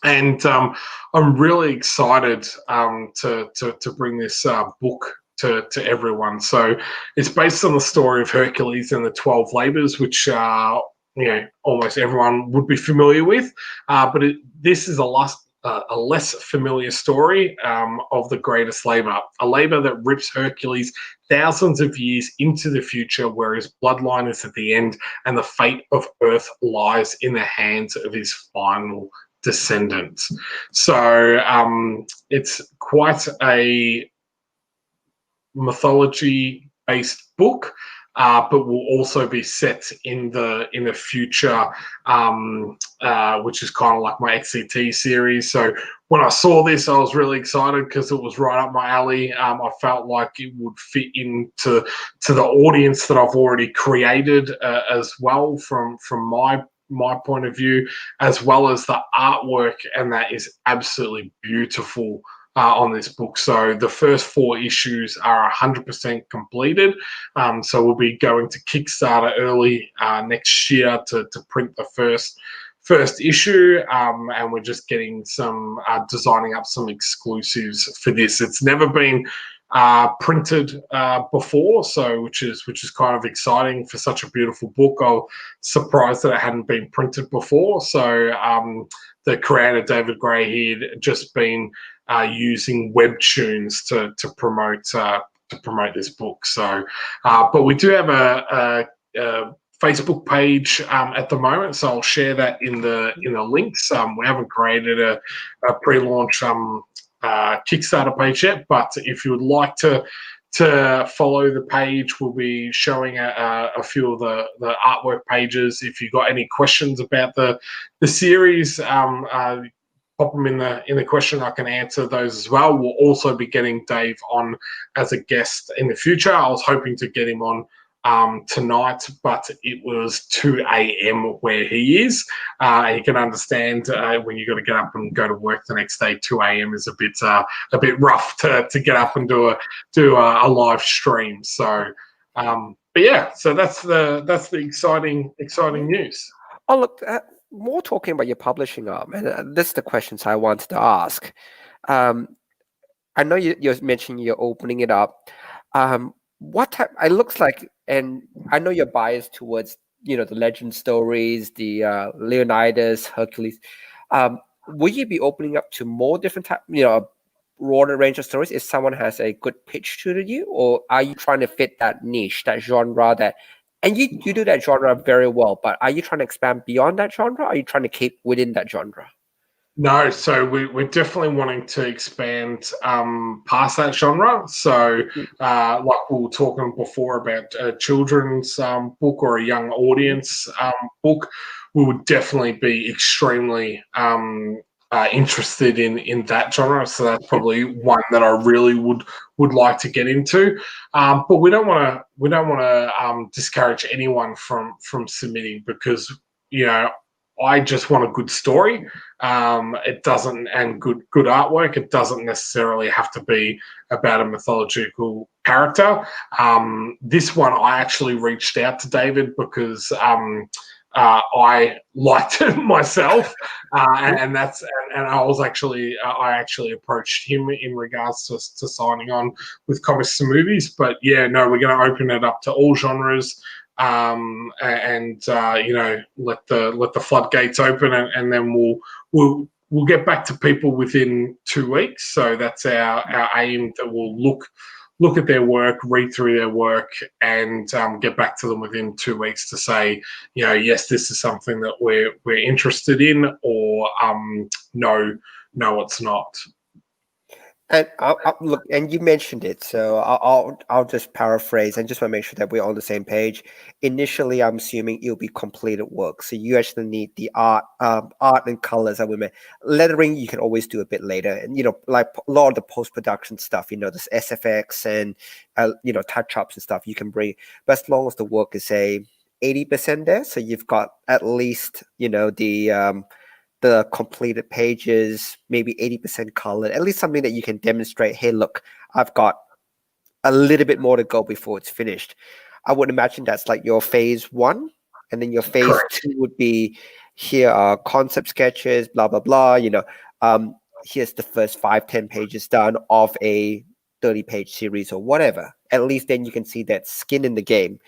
And I'm really excited to bring this book to everyone. So it's based on the story of Hercules and the 12 labors, which almost everyone would be familiar with. But this is a less familiar story of the greatest labor, a labor that rips Hercules thousands of years into the future, where his bloodline is at the end and the fate of Earth lies in the hands of his final descendants. So it's quite a mythology-based book, but will also be set in the future, which is kind of like my XCT series. So when I saw this, I was really excited because it was right up my alley. I felt like it would fit into the audience that I've already created as well from my point of view, as well as the artwork, and that is absolutely beautiful on this book. So the first 4 issues are 100% completed. So we'll be going to Kickstarter early next year to print the first issue, and we're just getting some designing up some exclusives for this. It's never been printed before, so which is kind of exciting for such a beautiful book. I was surprised that it hadn't been printed before. So the creator David Gray had just been using webtoons to promote this book. So, but we do have a Facebook page at the moment, so I'll share that in the links. We haven't created a pre-launch Kickstarter page yet, but if you would like to follow the page, we'll be showing a few of the artwork pages. If you've got any questions about the series, pop them in the question. I can answer those as well. We'll also be getting Dave on as a guest in the future. I was hoping to get him on tonight, but it was 2 a.m. where he is. You can understand when you got to get up and go to work the next day. 2 a.m. is a bit rough to get up and do a live stream. So, but yeah, so that's the exciting news. Oh, look, more talking about your publishing arm, and this is the questions I wanted to ask. I know you're mentioning you're opening it up. What type? It looks like, and I know you're biased towards the legend stories, the Leonidas, Hercules. Will you be opening up to more different type, broader range of stories if someone has a good pitch to you, or are you trying to fit that niche, that genre and you do that genre very well, but are you trying to expand beyond that genre? Or are you trying to keep within that genre? No, so we're definitely wanting to expand past that genre. So, like we were talking before about a children's book or a young audience book, we would definitely be extremely interested in that genre. So that's probably one that I really would like to get into. But we don't want to discourage anyone from submitting, because I just want a good story. It doesn't, and good artwork. It doesn't necessarily have to be about a mythological character. This one, I actually reached out to David because I liked it myself, and I was actually I actually approached him in regards to signing on with Comics2Movies. But yeah, no, we're going to open it up to all genres. And let the floodgates open, and then we'll get back to people within 2 weeks. So that's our aim, that we'll look at their work, read through their work, and get back to them within 2 weeks to say, yes, this is something that we're interested in, or no, it's not. And I'll look, and you mentioned it, so I'll just paraphrase and just want to make sure that we're on the same page. Initially, I'm assuming it'll be completed work, so you actually need the art and colors. Lettering you can always do a bit later, and like a lot of the post production stuff, this SFX and touch ups and stuff you can bring. But as long as the work is 80% there, so you've got at least the completed pages, maybe 80% colored, at least something that you can demonstrate, hey, look, I've got a little bit more to go before it's finished. I would imagine that's like your phase 1, and then your phase Correct. 2 would be here are concept sketches, blah blah blah. Here's the first 5-10 pages done of a 30-page series or whatever. At least then you can see that skin in the game.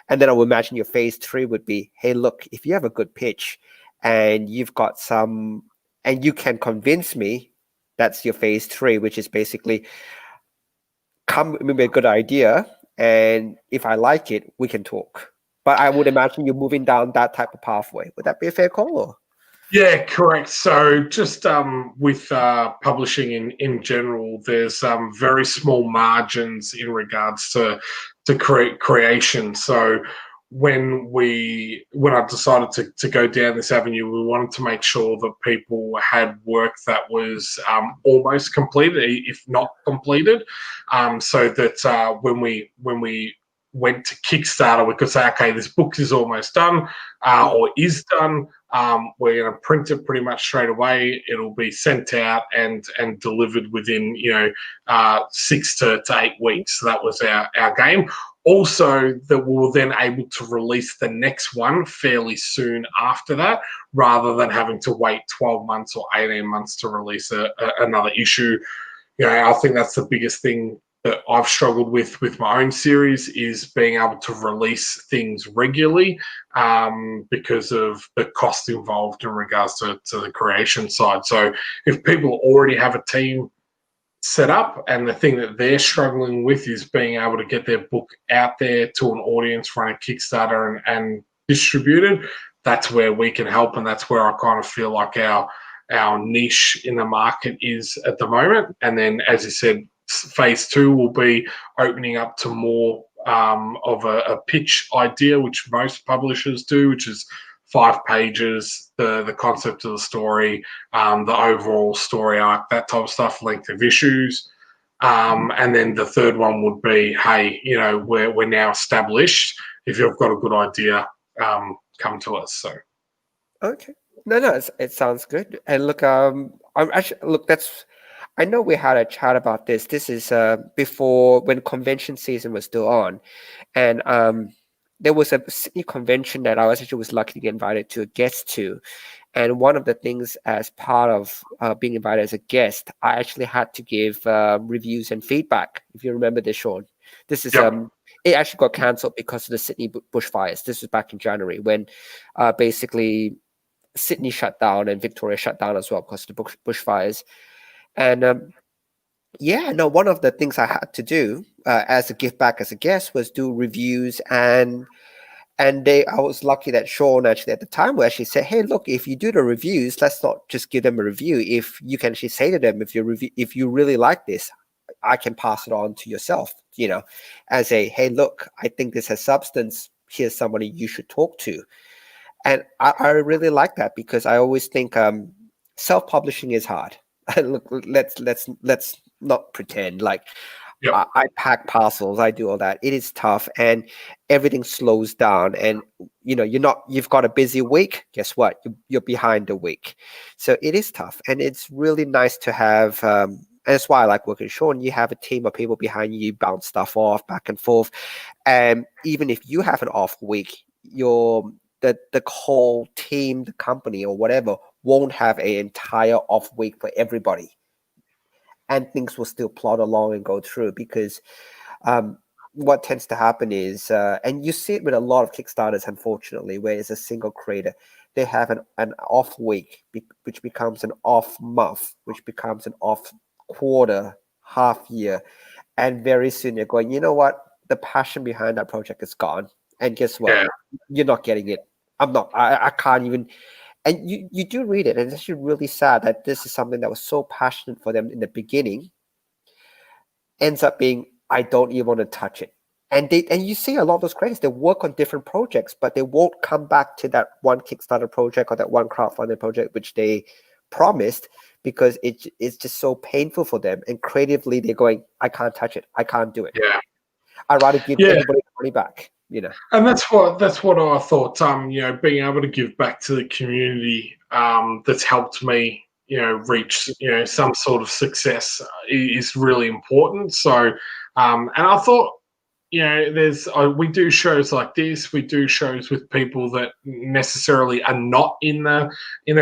And then I would imagine your phase 3 would be, hey, look, if you have a good pitch and you've got some, and you can convince me, that's your phase 3, which is basically come with a good idea, and if I like it, we can talk. But I would imagine you're moving down that type of pathway. Would that be a fair call? Or? Yeah, correct. So just with publishing in general, there's very small margins in regards to creation. So when I decided to go down this avenue, we wanted to make sure that people had work that was almost completed, if not completed, so that when we went to Kickstarter, we could say, okay, this book is almost done or is done. We're going to print it pretty much straight away. It'll be sent out and delivered within 6 to 8 weeks. So that was our game. Also, that we were then able to release the next one fairly soon after that, rather than having to wait 12 months or 18 months to release another issue. I think that's the biggest thing that I've struggled with my own series, is being able to release things regularly because of the cost involved in regards to the creation side. So if people already have a team set up and the thing that they're struggling with is being able to get their book out there to an audience, run a Kickstarter and distributed, that's where we can help. And that's where I kind of feel like our niche in the market is at the moment. And then, as you said, phase 2 will be opening up to more of a pitch idea, which most publishers do, which is 5 pages, the concept of the story, the overall story arc, that type of stuff, length of issues. And then the third one would be, hey, we're now established. If you've got a good idea, come to us. So, okay, no, it sounds good. And look, I'm actually I know we had a chat about this. This is before, when convention season was still on, and there was a Sydney convention that I was lucky to get invited to a guest to. And one of the things, as part of being invited as a guest, I actually had to give reviews and feedback. If you remember this, Sean, this is it actually got cancelled because of the Sydney bushfires. This was back in January, when basically Sydney shut down and Victoria shut down as well because of the bushfires. And one of the things I had to do as a gift back as a guest was do reviews, and I was lucky that Sean actually at the time would actually say, hey, look, if you do the reviews, let's not just give them a review. If you can actually say to them, if you really like this, I can pass it on to yourself, as a, hey, look, I think this has substance. Here's somebody you should talk to. And I really like that, because I always think self-publishing is hard. Look, let's not pretend like I pack parcels, I do all that. It is tough, and everything slows down. And you've got a busy week. Guess what? You're behind a week, so it is tough. And it's really nice to have. And that's why I like working with Sean. You have a team of people behind you. You bounce stuff off back and forth, and even if you have an off week, the whole team, the company, or whatever, won't have an entire off week for everybody, and things will still plod along and go through. Because what tends to happen is, and you see it with a lot of Kickstarters, unfortunately, where it's a single creator, they have an off week, which becomes an off month, which becomes an off quarter, half year, and very soon you're going, you know what, the passion behind that project is gone. And guess what? You're not getting it. I can't even. And you do read it, and it's actually really sad that this is something that was so passionate for them in the beginning, ends up being, I don't even want to touch it. And you see a lot of those creators, they work on different projects, but they won't come back to that one Kickstarter project or that one crowdfunding project which they promised, because it's just so painful for them. And creatively, they're going, I can't touch it. I can't do it. Yeah. I'd rather give everybody money back. And that's what I thought. Being able to give back to the community that's helped me, reach some sort of success is really important. So, and I thought, we do shows like this. We do shows with people that necessarily are not in the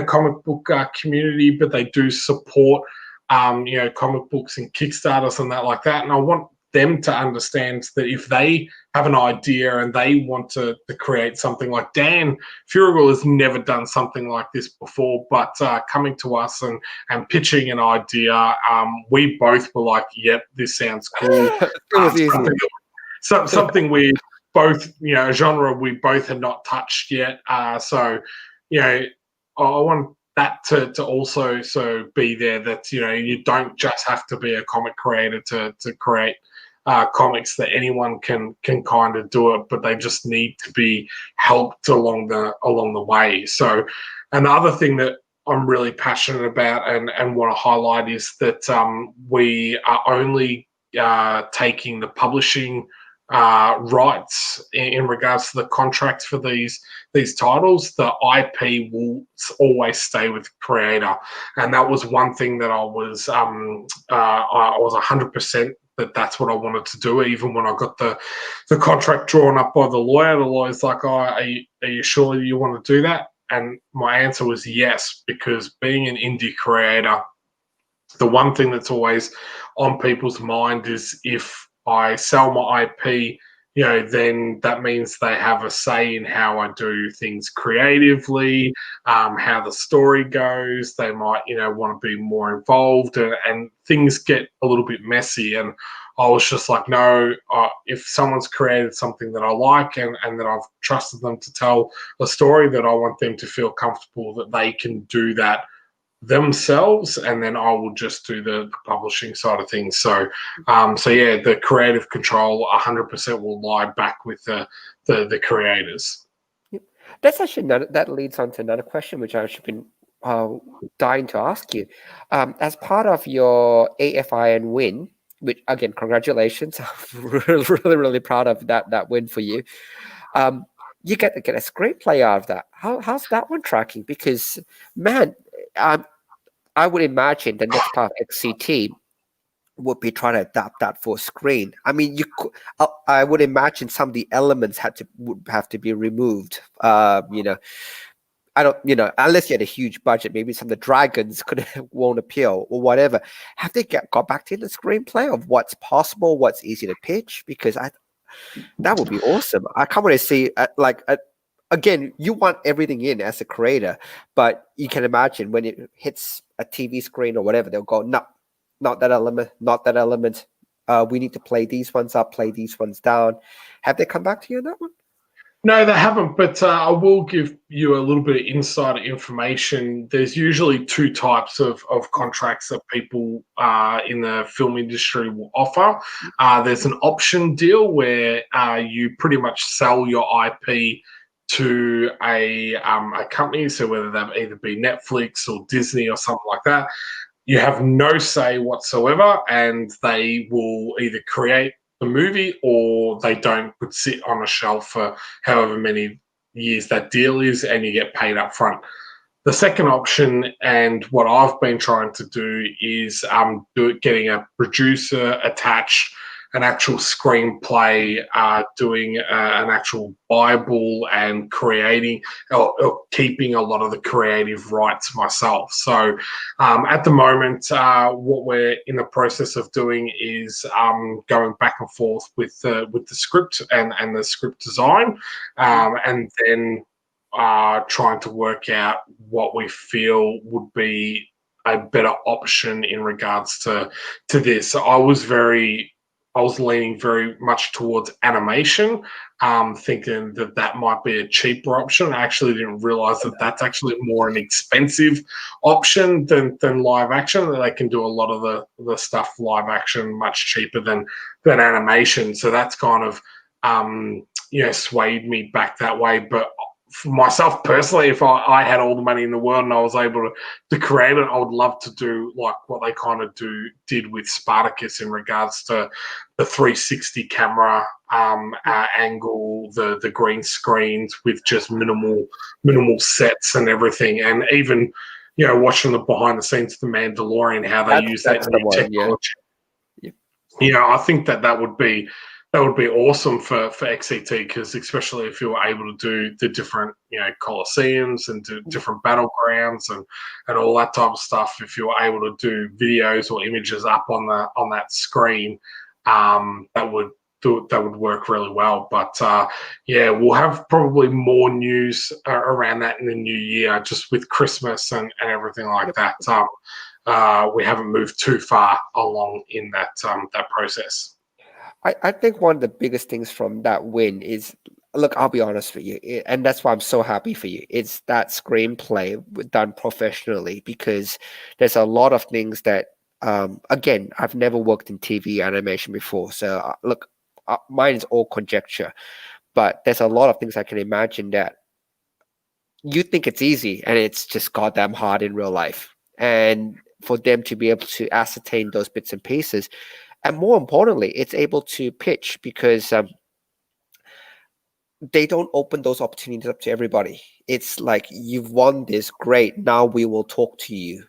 comic book community, but they do support comic books and Kickstarters and that like that. And I want them to understand that if they have an idea and they want to create something, like Dan Furigal has never done something like this before, but coming to us and pitching an idea, we both were like, yep, this sounds cool. It was easy. Something we both, a genre we both had not touched yet. So I want that to also be there, that you don't just have to be a comic creator to create comics, that anyone can kind of do it, but they just need to be helped along the way. So another thing that I'm really passionate about and want to highlight is that we are only taking the publishing rights in regards to the contracts for these titles. The IP will always stay with the creator, and that was one thing that I was 100% that's what I wanted to do. Even when I got the contract drawn up by the lawyer's like, "Oh, are you sure you want to do that?" And my answer was yes, because being an indie creator, the one thing that's always on people's mind is, if I sell my IP, then that means they have a say in how I do things creatively, how the story goes. They might, want to be more involved, and things get a little bit messy. And I was just like, no, if someone's created something that I like and that I've trusted them to tell a story, that I want them to feel comfortable that they can do that themselves, and then I will just do the publishing side of things. So yeah, the creative control 100% will lie back with the creators. Yep. That's actually that leads on to another question, which I've been dying to ask you. As part of your AFIN win, which again, congratulations! I'm really proud of that win for you. You get to get a screenplay out of that. How's that one tracking? Because man, I would imagine the next part of XCT would be trying to adapt that for screen. I mean, I would imagine some of the elements would have to be removed. I don't, unless you had a huge budget, maybe some of the dragons won't appeal or whatever. Have they got back to the screenplay of what's possible, what's easy to pitch? Because that would be awesome. I can't want to see again, you want everything in as a creator, but you can imagine when it hits a TV screen or whatever, they'll go, no, not that element, not that element. We need to play these ones up, play these ones down. Have they come back to you on that one? No, they haven't, but I will give you a little bit of insider information. There's usually two types of contracts that people in the film industry will offer. There's an option deal where you pretty much sell your IP to a company, so whether that either be Netflix or Disney or something like that. You have no say whatsoever, and they will either create the movie or they could sit on a shelf for however many years that deal is, and you get paid up front. The second option, and what I've been trying to do, is getting a producer attached, an actual screenplay, doing an actual Bible, and creating or keeping a lot of the creative rights myself. So at the moment, what we're in the process of doing is going back and forth with the script and the script design, and then trying to work out what we feel would be a better option in regards to this. So I was leaning very much towards animation, thinking that might be a cheaper option. I actually didn't realize that that's actually more an expensive option than live action, that they can do a lot of the stuff live action much cheaper than animation. So that's kind of, swayed me back that way. But for myself personally, if I had all the money in the world and I was able to create it, I would love to do like what they kind of did with Spartacus in regards to the 360 camera angle, the green screens with just minimal sets and everything, and even watching the behind the scenes of The Mandalorian, how they use that new technology. Yeah. I think that would be That would be awesome for XCT, because especially if you were able to do the different, coliseums and do different battlegrounds and all that type of stuff. If you were able to do videos or images up on that screen, that would work really well. But we'll have probably more news around that in the new year, just with Christmas and everything like that. We haven't moved too far along in that process. I think one of the biggest things from that win is, look, I'll be honest with you, and that's why I'm so happy for you. It's that screenplay done professionally, because there's a lot of things that, again, I've never worked in TV animation before. So, look, mine is all conjecture, but there's a lot of things I can imagine that you think it's easy, and it's just goddamn hard in real life. And for them to be able to ascertain those bits and pieces, and more importantly, it's able to pitch, because they don't open those opportunities up to everybody. It's like, you've won this, great, now we will talk to you.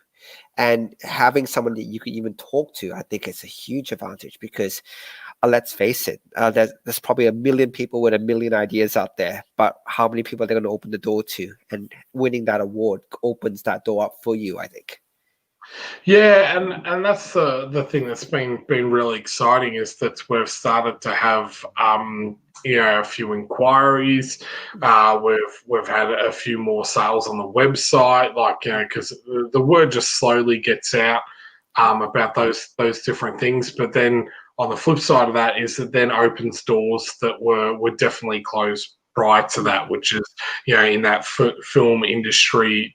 And having someone that you can even talk to, I think it's a huge advantage, because let's face it, there's probably a million people with a million ideas out there, but how many people are they going to open the door to? And winning that award opens that door up for you, I think. Yeah, and that's the thing that's been really exciting, is that we've started to have a few inquiries. We've had a few more sales on the website, because the word just slowly gets out about those different things. But then on the flip side of that is that then opens doors that were definitely closed prior to that, which is in that film industry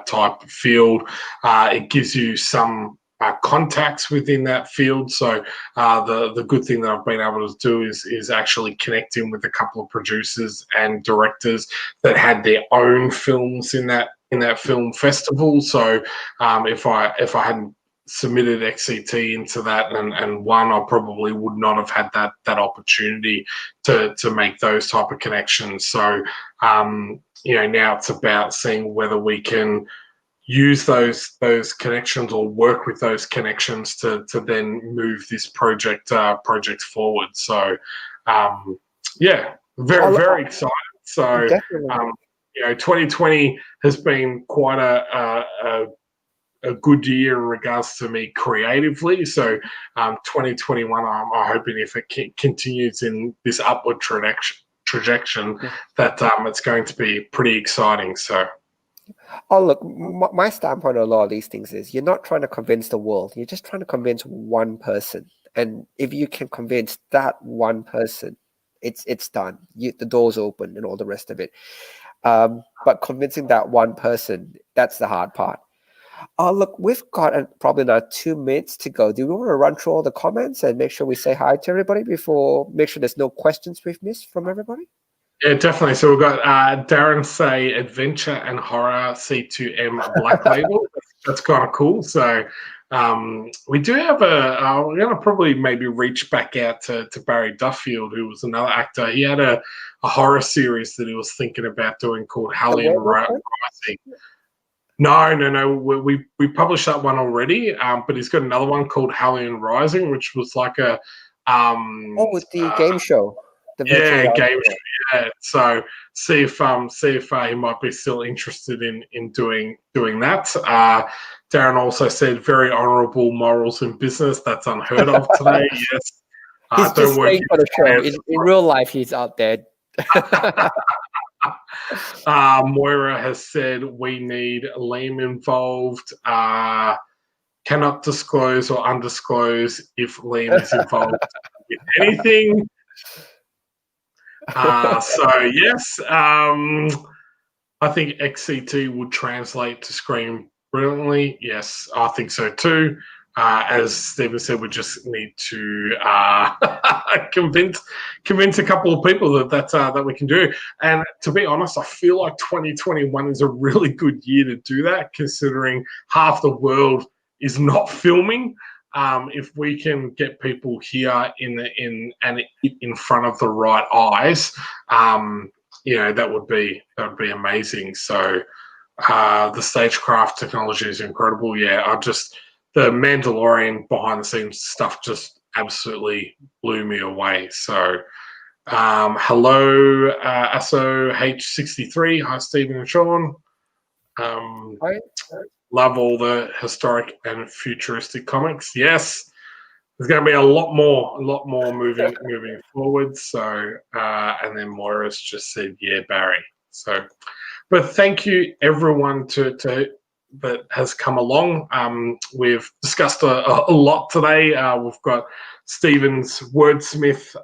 type field. It gives you some contacts within that field. So the good thing that I've been able to do is actually connecting with a couple of producers and directors that had their own films in that film festival. So if I hadn't submitted XCT into that and won, I probably would not have had that opportunity to make those type of connections. So now it's about seeing whether we can use those connections or work with those connections to then move this project forward. So very excited. So 2020 has been quite a good year in regards to me creatively. So 2021, I'm hoping, if it continues in this upward trajectory, that it's going to be pretty exciting. So look, my standpoint on a lot of these things is, you're not trying to convince the world, you're just trying to convince one person. And if you can convince that one person, it's done. The door's open and all the rest of it. But convincing that one person, that's the hard part. Look, we've got probably now 2 minutes to go. Do we want to run through all the comments and make sure we say hi to everybody before, make sure there's no questions we've missed from everybody? Yeah, definitely. So we've got Darren say adventure and horror C2M Black Label. That's kind of cool. So we do have we're going to probably maybe reach back out to Barry Duffield, who was another actor. He had a horror series that he was thinking about doing called Hellion Rising. No. We published that one already, but he's got another one called Hellion Rising, which was like a with the game show. Game show. Yeah. So see if he might be still interested in doing that. Darren also said very honourable morals in business. That's unheard of today. Yes. He's just waiting for the show. In real life, he's out there. Moira has said we need Liam involved. Cannot disclose or undisclose if Liam is involved with anything. So yes, I think XCT would translate to screen brilliantly. Yes, I think so too. As Stephen said, we just need to convince a couple of people that we can do. And to be honest, I feel like 2021 is a really good year to do that, considering half the world is not filming. If we can get people here in front of the right eyes, that would be amazing. So the stagecraft technology is incredible. Yeah, the Mandalorian behind the scenes stuff just absolutely blew me away. So, hello, Asso H63. Hi, Stephen and Sean. Right? Love all the historic and futuristic comics. Yes, there's going to be a lot more moving forward. So, and then Moira's just said, "Yeah, Barry." So, but thank you everyone to that has come along. We've discussed a lot today. We've got Stephen's Wordsmith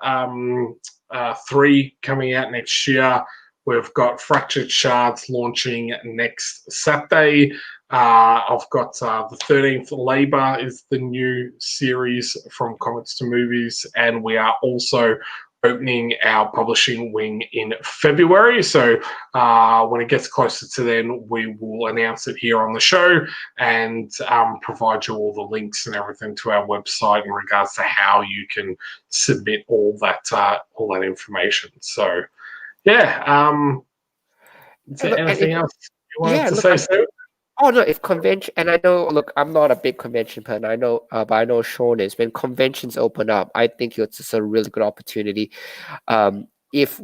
3 coming out next year. We've got Fractured Shards launching next Saturday. I've got the 13th Labor is the new series from Comics to Movies, and we are also opening our publishing wing in February. So when it gets closer to then, we will announce it here on the show and provide you all the links and everything to our website in regards to how you can submit all that information. So yeah, is there anything else you wanted to say, Steve? Oh no, if convention, and I know, look, I'm not a big convention person. I know, but I know Sean is. When conventions open up, I think it's just a really good opportunity. If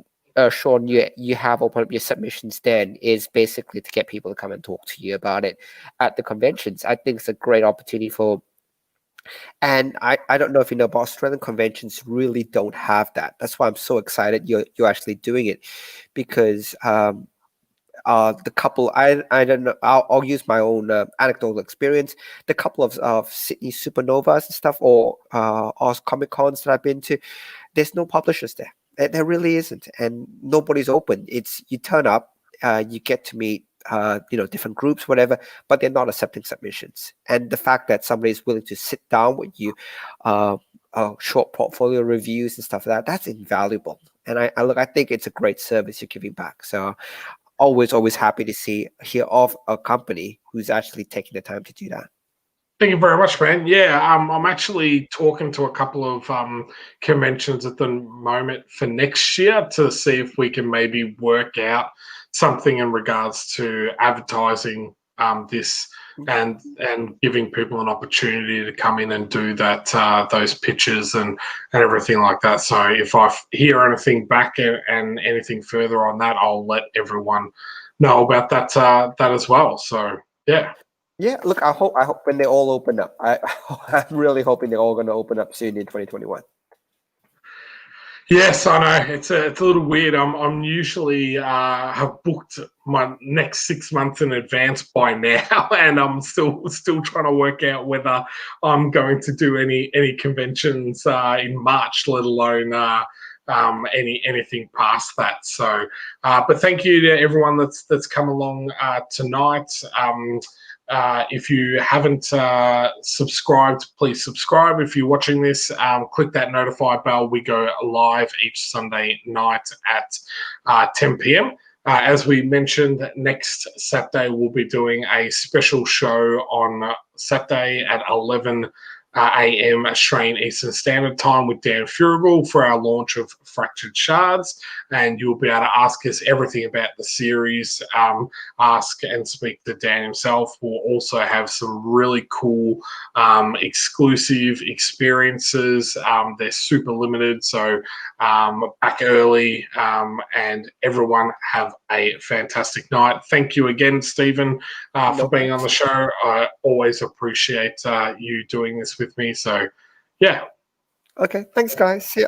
Sean, you have opened up your submissions, then is basically to get people to come and talk to you about it at the conventions. I think it's a great opportunity for. And I don't know if you know, but Australian conventions really don't have that. That's why I'm so excited you're actually doing it, because the couple, I don't know, I'll use my own anecdotal experience. The couple of Sydney Supernovas and stuff, or Oz Comic Cons that I've been to, there's no publishers there. There really isn't, and nobody's open. It's you turn up, you get to meet different groups, whatever, but they're not accepting submissions. And the fact that somebody is willing to sit down with you, short portfolio reviews and stuff like that, that's invaluable. And I think it's a great service you're giving back. So always happy to hear of a company who's actually taking the time to do that. Thank you very much, man. Yeah, I'm actually talking to a couple of conventions at the moment for next year to see if we can maybe work out something in regards to advertising this and giving people an opportunity to come in and do that, those pitches and everything like that. So if I hear anything back and anything further on that, I'll let everyone know about that as well. So yeah. Yeah, look, I hope when they all open up, I'm really hoping they're all going to open up soon in 2021. Yes, I know it's a little weird. I'm usually have booked my next 6 months in advance by now, and I'm still trying to work out whether I'm going to do any conventions in March, let alone anything past that. So, but thank you to everyone that's come along tonight. If you haven't subscribed, please subscribe. If you're watching this, click that notify bell. We go live each Sunday night at 10 p.m. As we mentioned, next Saturday we'll be doing a special show on Saturday at 11 a.m. Australian Eastern Standard Time with Dan Furigal for our launch of Fractured Shards, and you'll be able to ask us everything about the series, ask and speak to Dan himself. We'll also have some really cool exclusive experiences. They're super limited, so back early, and everyone have a fantastic night. Thank you again, Stephen, for being on the show. I always appreciate you doing this with me. So, yeah. Okay, thanks, guys. See ya.